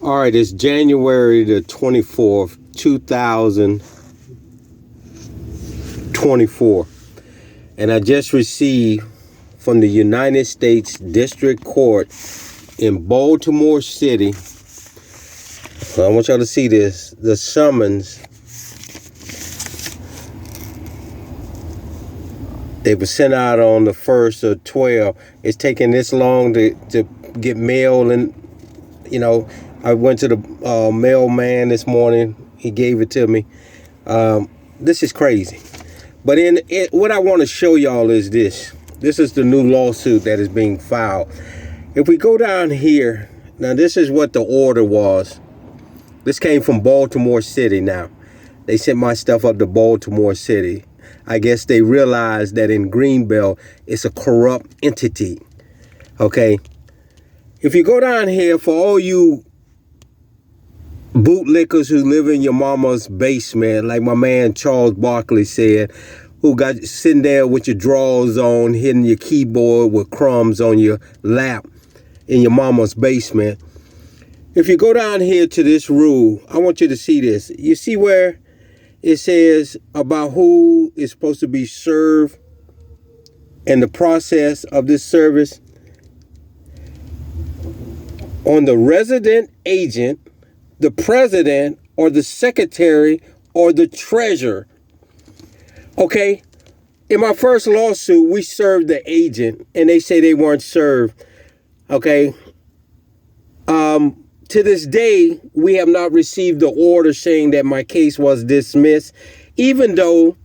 All right, it's January the 24th, 2024. And I just received from the United States District Court in Baltimore City, I want y'all to see this, the summons. They were sent out on the 1st of 12. It's taking this long to get mail, and I went to the mailman this morning. He gave it to me. This is crazy. But what I want to show y'all is this. This is the new lawsuit that is being filed. If we go down here, now this is what the order was. This came from Baltimore City now. They sent my stuff up to Baltimore City. I guess they realized that in Greenbelt, it's a corrupt entity. Okay? If you go down here, for all you bootlickers who live in your mama's basement, like my man Charles Barkley said, who got sitting there with your drawers on, hitting your keyboard with crumbs on your lap in your mama's basement. If you go down here to this rule, I want you to see this. You see where it says about who is supposed to be served and the process of this service? On the resident agent, the president, or the secretary, or the treasurer. Okay? In my first lawsuit, we served the agent, and they say they weren't served. Okay? To this day, we have not received the order saying that my case was dismissed, even though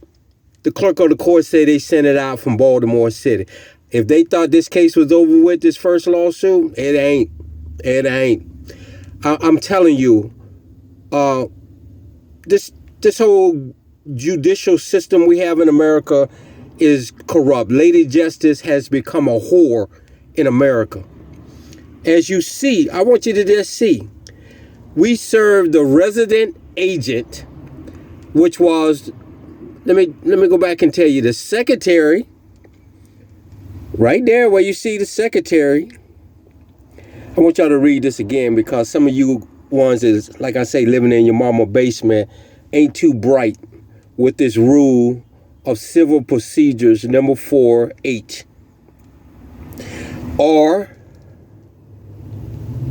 the clerk of the court said they sent it out from Baltimore City. If they thought this case was over with, this first lawsuit, it ain't. It ain't. I'm telling you, this whole judicial system we have in America is corrupt. Lady Justice has become a whore in America. As you see, I want you to just see, we served the resident agent, which was, let me go back and tell you, the secretary, right there where you see the secretary. I want y'all to read this again, because some of you ones is, like I say, living in your mama basement, ain't too bright with this rule of civil procedures number 4H. Or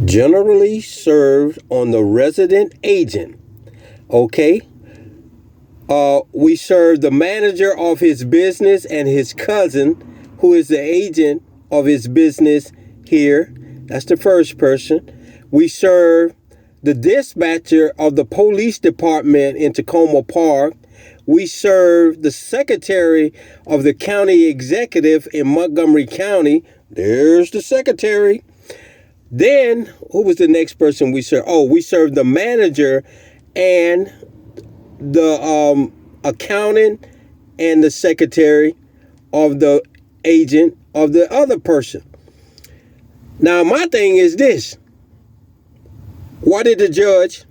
generally served on the resident agent. Okay? We serve the manager of his business and his cousin, who is the agent of his business here. That's the first person. We serve the dispatcher of the police department in Tacoma Park. We serve the secretary of the county executive in Montgomery County. There's the secretary. Then, who was the next person we served? Oh, we served the manager and the accountant and the secretary of the agent of the other person. Now, my thing is this. Why did the judge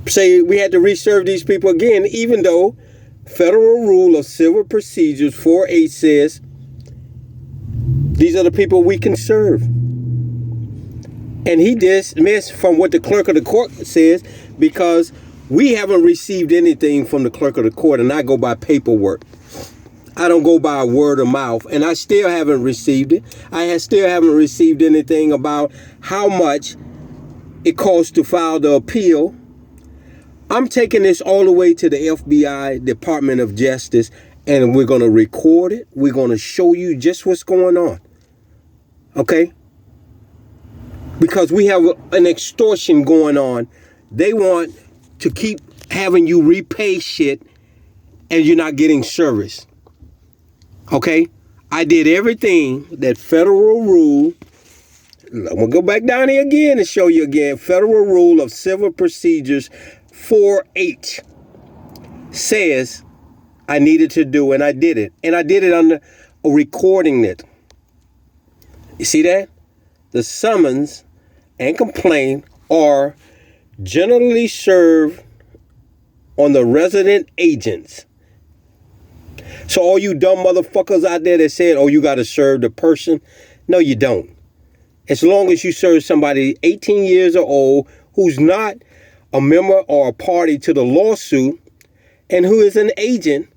say we had to reserve these people again, even though Federal Rule of Civil Procedures 4H says these are the people we can serve? And he dismissed from what the clerk of the court says, because we haven't received anything from the clerk of the court, and I go by paperwork. I don't go by word of mouth, and I still haven't received it. Still haven't received anything about how much it costs to file the appeal. I'm taking this all the way to the FBI, Department of Justice, and we're going to record it. We're going to show you just what's going on. Okay? Because we have an extortion going on. They want to keep having you repay shit, and you're not getting service. Okay? I did everything that federal rule. I'm going to go back down here again and show you again. Federal Rule of Civil Procedures 4H says I needed to do, and I did it. And I did it under recording it. You see that? The summons and complaint are generally served on the resident agents. So all you dumb motherfuckers out there that said, oh, you got to serve the person. No, you don't. as long as you serve somebody 18 years or old who's not a member or a party to the lawsuit and who is an agent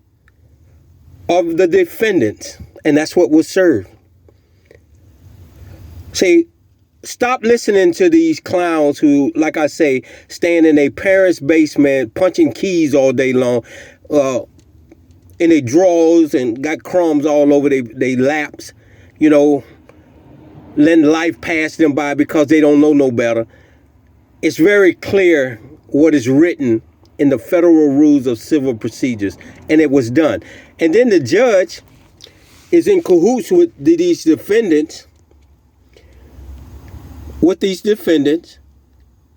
of the defendant. And that's what was served. See, stop listening to these clowns who, like I say, stand in their parents' basement punching keys all day long in their drawers and got crumbs all over their laps, you know, letting life pass them by because they don't know no better. It's very clear what is written in the Federal Rules of Civil Procedures, and it was done. And then the judge is in cahoots with these defendants,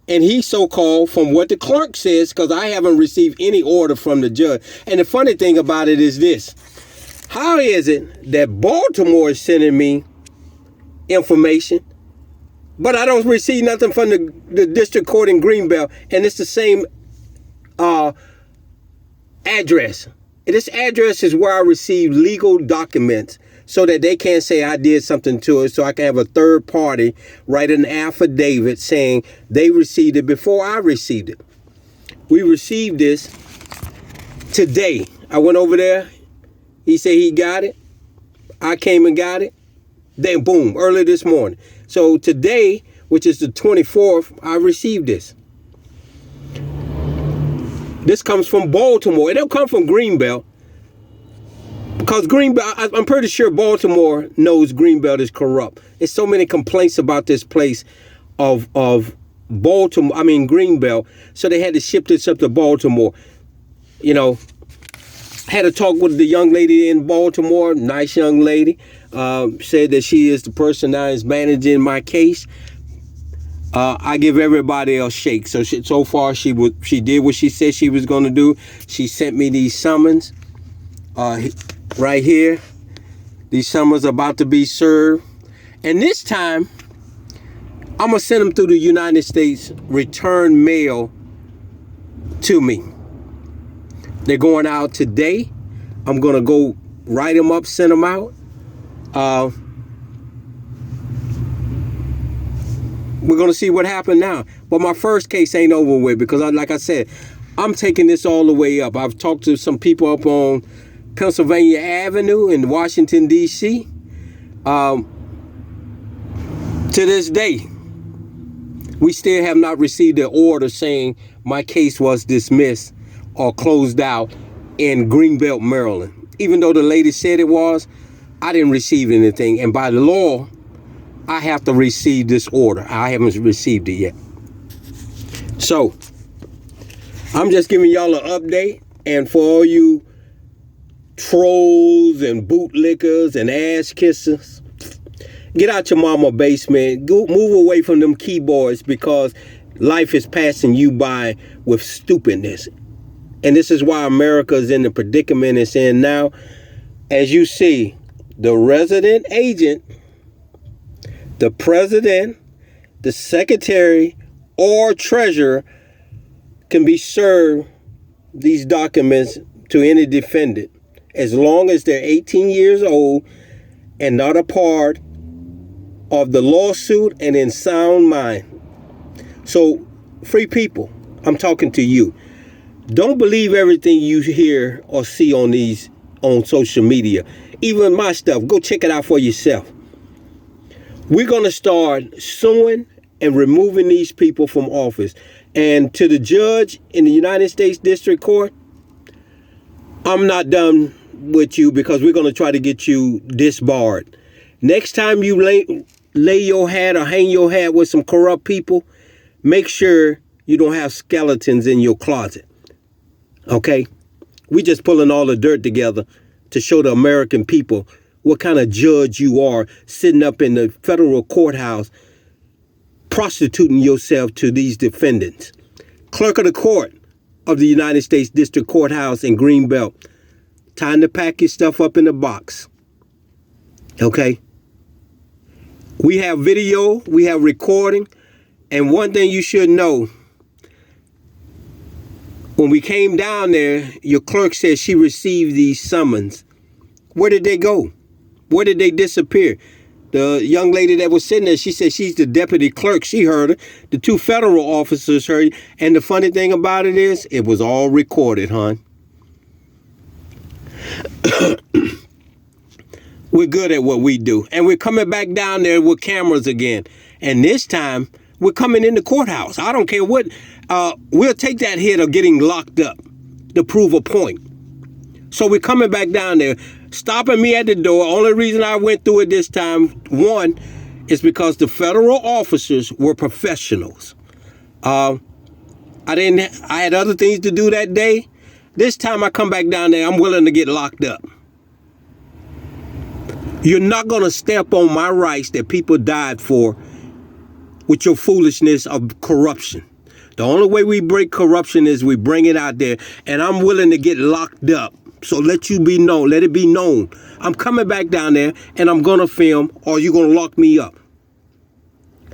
and he so-called, from what the clerk says, because I haven't received any order from the judge. And the funny thing about it is this: how is it that Baltimore is sending me information, but I don't receive nothing from the district court in Greenbelt, and it's the same address? And this address is where I receive legal documents so that they can't say I did something to it, so I can have a third party write an affidavit saying they received it before I received it. We received this today. I went over there. He said he got it. I came and got it. Then boom, early this morning. So today, which is the 24th, I received this. This comes from Baltimore. It don't come from Greenbelt. Because Greenbelt, I'm pretty sure Baltimore knows Greenbelt is corrupt. There's so many complaints about this place of Greenbelt. So they had to ship this up to Baltimore. You know, had a talk with the young lady in Baltimore, nice young lady. Said that she is the person that is managing my case. I give everybody else shake. So far she did what she said she was going to do. She sent me these summons. Right here, these summons about to be served, and this time I'm gonna send them through the United States return mail to me. They're going out today. I'm gonna go write them up, send them out. We're gonna see what happened now. But my first case ain't over with, because like I said, I'm taking this all the way up. I've talked to some people up on Pennsylvania Avenue in Washington, D.C. To this day, we still have not received an order saying my case was dismissed or closed out in Greenbelt, Maryland. Even though the lady said it was, I didn't receive anything. And by law, I have to receive this order. I haven't received it yet. So, I'm just giving y'all an update. And for all you trolls and bootlickers and ass kissers, get out your mama basement. Go, move away from them keyboards, because life is passing you by with stupidness. And this is why America is in the predicament it's in now. As you see, the resident agent, the president, the secretary, or treasurer can be served these documents to any defendant, as long as they're 18 years old and not a part of the lawsuit and in sound mind. So, free people, I'm talking to you. Don't believe everything you hear or see on social media. Even my stuff, go check it out for yourself. We're going to start suing and removing these people from office. And to the judge in the United States District Court, I'm not done with you, because we're going to try to get you disbarred. Next time you lay your hat or hang your hat with some corrupt people, make sure you don't have skeletons in your closet. Okay? We just pulling all the dirt together to show the American people what kind of judge you are, sitting up in the federal courthouse prostituting yourself to these defendants. Clerk of the court of the United States District Courthouse in Greenbelt, time to pack your stuff up in a box. Okay? We have video, we have recording, and one thing you should know, when we came down there, your clerk said she received these summons. Where did they go? Where did they disappear? The young lady that was sitting there, she said she's the deputy clerk. She heard her. The 2 federal officers heard. And the funny thing about it is, it was all recorded, hon. We're good at what we do. And we're coming back down there with cameras again. And this time, we're coming in the courthouse. I don't care what. We'll take that hit of getting locked up to prove a point. So we're coming back down there, stopping me at the door. Only reason I went through it this time, one, is because the federal officers were professionals. I had other things to do that day. This time I come back down there, I'm willing to get locked up. You're not going to step on my rights that people died for with your foolishness of corruption. The only way we break corruption is we bring it out there, and I'm willing to get locked up. So let it be known. I'm coming back down there, and I'm going to film, or you're going to lock me up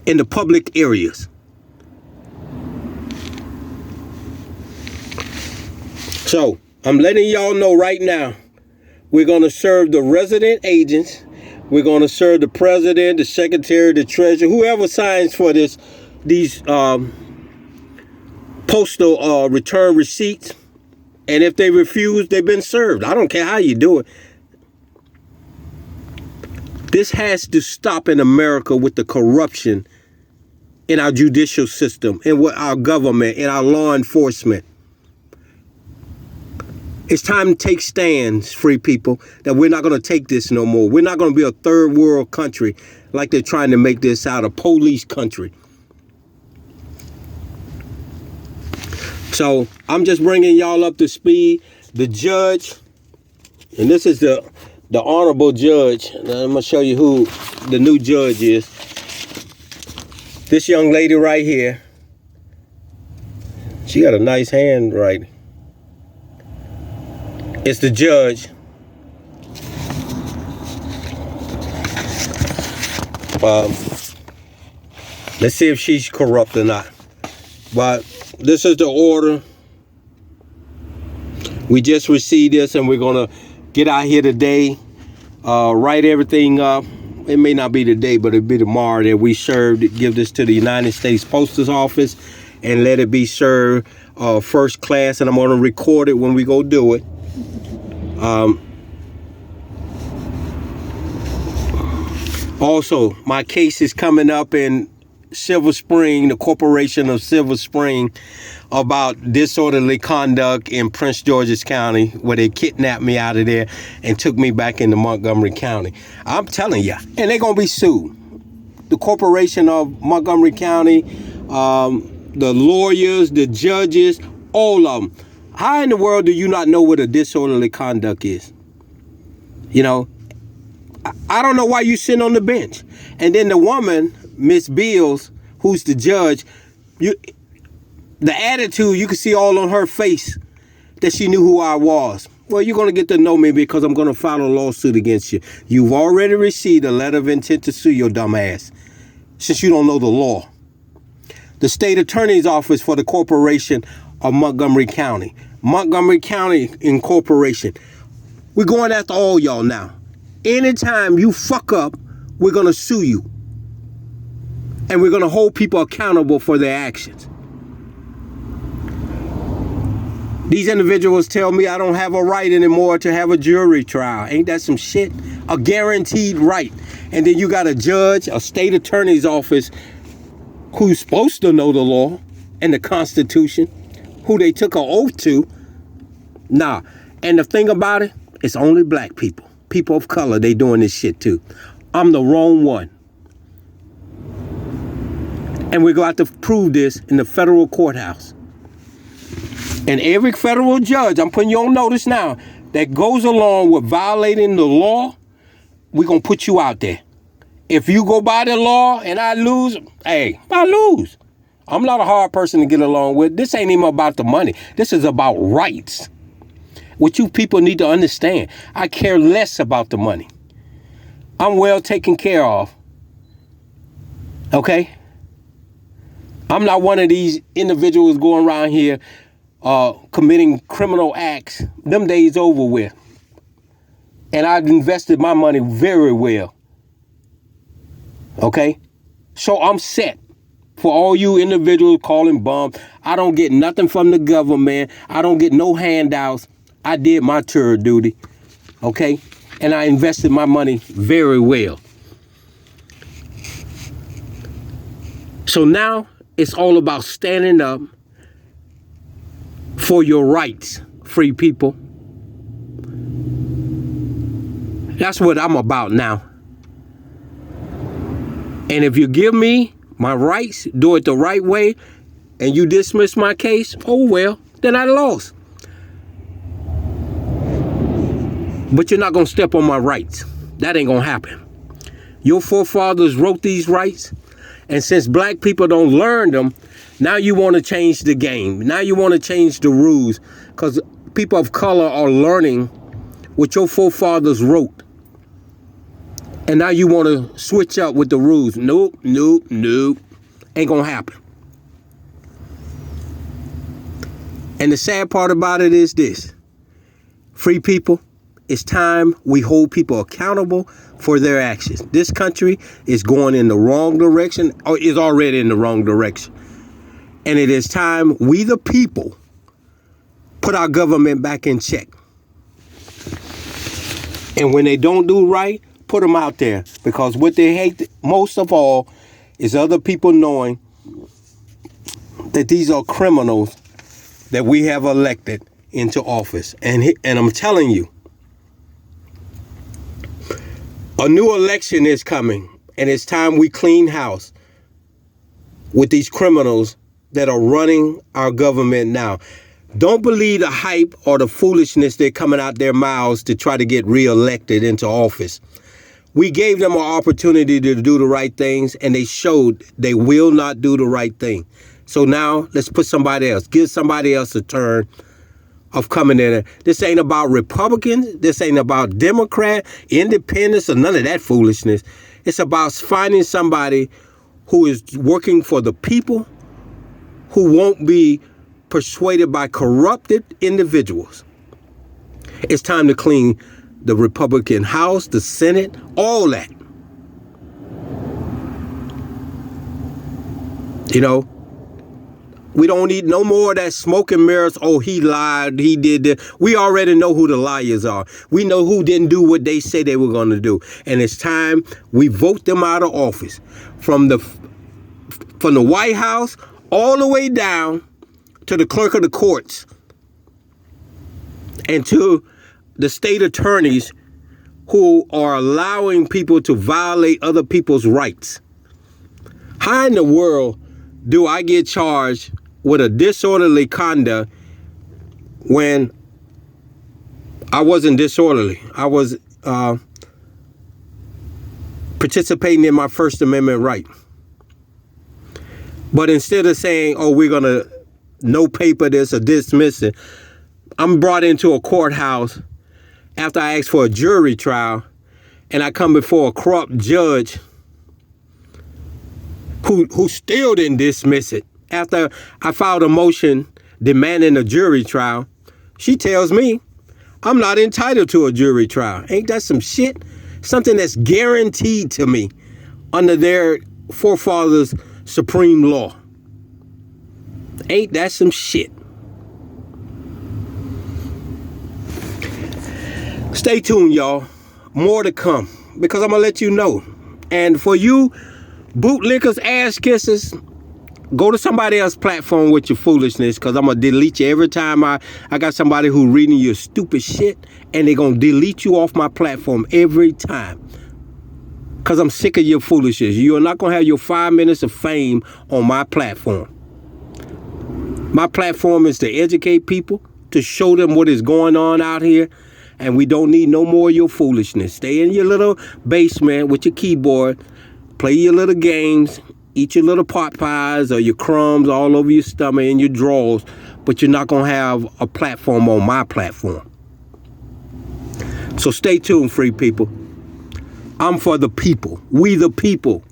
in the public areas. So I'm letting y'all know right now, we're going to serve the resident agents. We're going to serve the president, the secretary, the treasurer, whoever signs for these postal return receipts. And if they refuse, they've been served. I don't care how you do it. This has to stop in America with the corruption in our judicial system, in our government, in our law enforcement. It's time to take stands, free people, that we're not going to take this no more. We're not going to be a third world country like they're trying to make this out, a police country. So I'm just bringing y'all up to speed. The judge, and this is the honorable judge. I'm going to show you who the new judge is. This young lady right here. She got a nice handwriting. It's the judge. Let's see if she's corrupt or not. But this is the order. We just received this, and we're going to get out here today, write everything up. It may not be today, but it'll be tomorrow that we served. Give this to the United States Postal Office and let it be served first class. And I'm going to record it when we go do it. Also, my case is coming up in Silver Spring, the corporation of Silver Spring, about disorderly conduct in Prince George's County, where they kidnapped me out of there and took me back into Montgomery County. I'm telling you, and they're going to be sued. The corporation of Montgomery County, the lawyers, the judges, all of them. How in the world do you not know what a disorderly conduct is? You know, I don't know why you sitting on the bench. And then the woman, Miss Beals, who's the judge, the attitude, you can see all on her face that she knew who I was. Well, you're going to get to know me because I'm going to file a lawsuit against you. You've already received a letter of intent to sue your dumb ass, since you don't know the law. The state attorney's office for the corporation of Montgomery County. Montgomery County Incorporation. We're going after all y'all now. Anytime you fuck up, we're going to sue you. And we're going to hold people accountable for their actions. These individuals tell me I don't have a right anymore to have a jury trial. Ain't that some shit? A guaranteed right. And then you got a judge, a state attorney's office, who's supposed to know the law and the Constitution, who they took an oath to. Nah. And the thing about it, it's only black people. People of color, they doing this shit too. I'm the wrong one. And we're going to have to prove this in the federal courthouse. And every federal judge, I'm putting you on notice now, that goes along with violating the law, we're going to put you out there. If you go by the law and I lose, hey, I lose. I'm not a hard person to get along with. This ain't even about the money. This is about rights. What you people need to understand. I care less about the money. I'm well taken care of. Okay? I'm not one of these individuals going around here committing criminal acts. Them days over with. And I've invested my money very well. Okay? So I'm set. For all you individuals calling bum, I don't get nothing from the government. I don't get no handouts. I did my tour duty. Okay? And I invested my money very well. So now it's all about standing up for your rights, free people. That's what I'm about now. And if you give me my rights, do it the right way, and you dismiss my case, oh well, then I lost. But you're not going to step on my rights. That ain't going to happen. Your forefathers wrote these rights, and since black people don't learn them, now you want to change the game. Now you want to change the rules because people of color are learning what your forefathers wrote. And now you want to switch up with the rules. Nope. Ain't going to happen. And the sad part about it is this. Free people, it's time we hold people accountable for their actions. This country is going in the wrong direction, or is already in the wrong direction. And it is time we, the people, put our government back in check. And when they don't do right, put them out there. Because what they hate most of all is other people knowing that these are criminals that we have elected into office. And I'm telling you, a new election is coming, and it's time we clean house with these criminals that are running our government now. Don't believe the hype or the foolishness they're coming out their mouths to try to get reelected into office. We gave them an opportunity to do the right things, and they showed they will not do the right thing. So now let's put somebody else, give somebody else a turn of coming in. This ain't about Republicans. This ain't about Democrat, independents, or none of that foolishness. It's about finding somebody who is working for the people, who won't be persuaded by corrupted individuals. It's time to clean the Republican House, the Senate, all that. You know, we don't need no more of that smoke and mirrors. Oh, he lied. He did this. We already know who the liars are. We know who didn't do what they said they were going to do. And it's time we vote them out of office. From the White House all the way down to the clerk of the courts and to the state attorneys who are allowing people to violate other people's rights. How in the world do I get charged with a disorderly conduct when I wasn't disorderly? I was participating in my First Amendment right. But instead of saying, oh, we're going to no paper this or dismiss it, I'm brought into a courthouse after I ask for a jury trial, and I come before a corrupt judge who still didn't dismiss it. After I filed a motion demanding a jury trial, she tells me I'm not entitled to a jury trial. Ain't that some shit? Something that's guaranteed to me under their forefathers' supreme law. Ain't that some shit? Stay tuned, y'all. More to come, because I'm going to let you know. And for you bootlickers, ass kissers, go to somebody else's platform with your foolishness, because I'm going to delete you every time I got somebody who reading your stupid shit, and they're going to delete you off my platform every time. Because I'm sick of your foolishness. You're not going to have your 5 minutes of fame on my platform. My platform is to educate people, to show them what is going on out here. And we don't need no more of your foolishness. Stay in your little basement with your keyboard, play your little games, eat your little pot pies or your crumbs all over your stomach and your drawers, but you're not going to have a platform on my platform. So stay tuned, free people. I'm for the people. We the people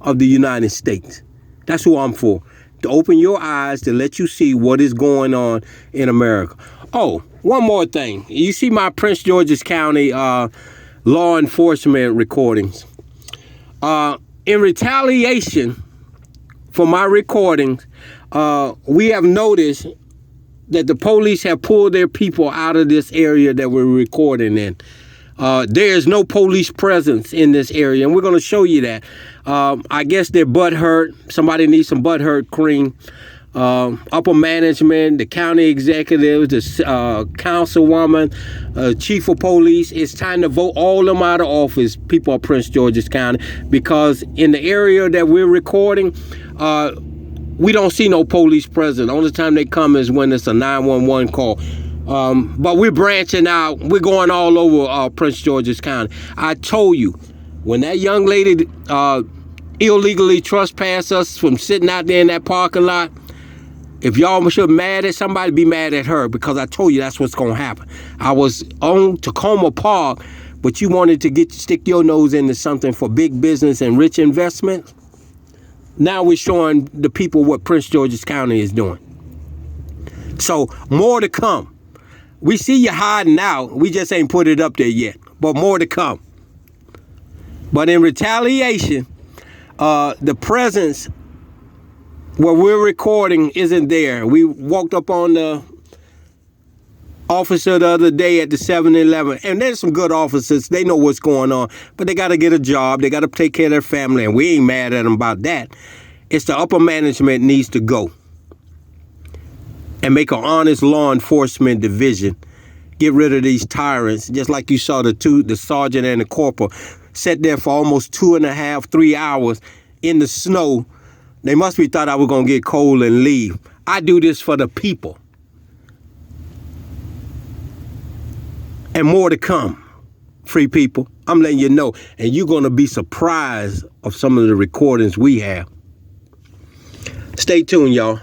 of the United States. That's who I'm for. To open your eyes, to let you see what is going on in America. Oh, one more thing. You see my Prince George's County law enforcement recordings. in retaliation for my recordings, we have noticed that the police have pulled their people out of this area that we're recording in. There is no police presence in this area, and we're going to show you that. I guess they're butthurt. Somebody needs some butthurt cream. Upper management, the county executive, the councilwoman, chief of police. It's time to vote all them out of office, people of Prince George's County, because in the area that we're recording, we don't see no police present. The only time they come is when it's a 911 call. But we're branching out. We're going all over Prince George's County. I told you, when that young lady illegally trespassed us from sitting out there in that parking lot, if y'all should be mad at somebody, be mad at her, because I told you that's what's going to happen. I was on Tacoma Park, but you wanted to stick your nose into something for big business and rich investment. Now we're showing the people what Prince George's County is doing. So more to come. We see you hiding out. We just ain't put it up there yet, but more to come. But in retaliation, the presence where we're recording isn't there. We walked up on the officer the other day at the 7-Eleven, and there's some good officers. They know what's going on, but they got to get a job. They got to take care of their family, and we ain't mad at them about that. It's the upper management needs to go and make an honest law enforcement division. Get rid of these tyrants, just like you saw the sergeant and the corporal sat there for almost 2.5, 3 hours in the snow. They must be thought I was going to get cold and leave. I do this for the people. And more to come, free people. I'm letting you know. And you're going to be surprised of some of the recordings we have. Stay tuned, y'all.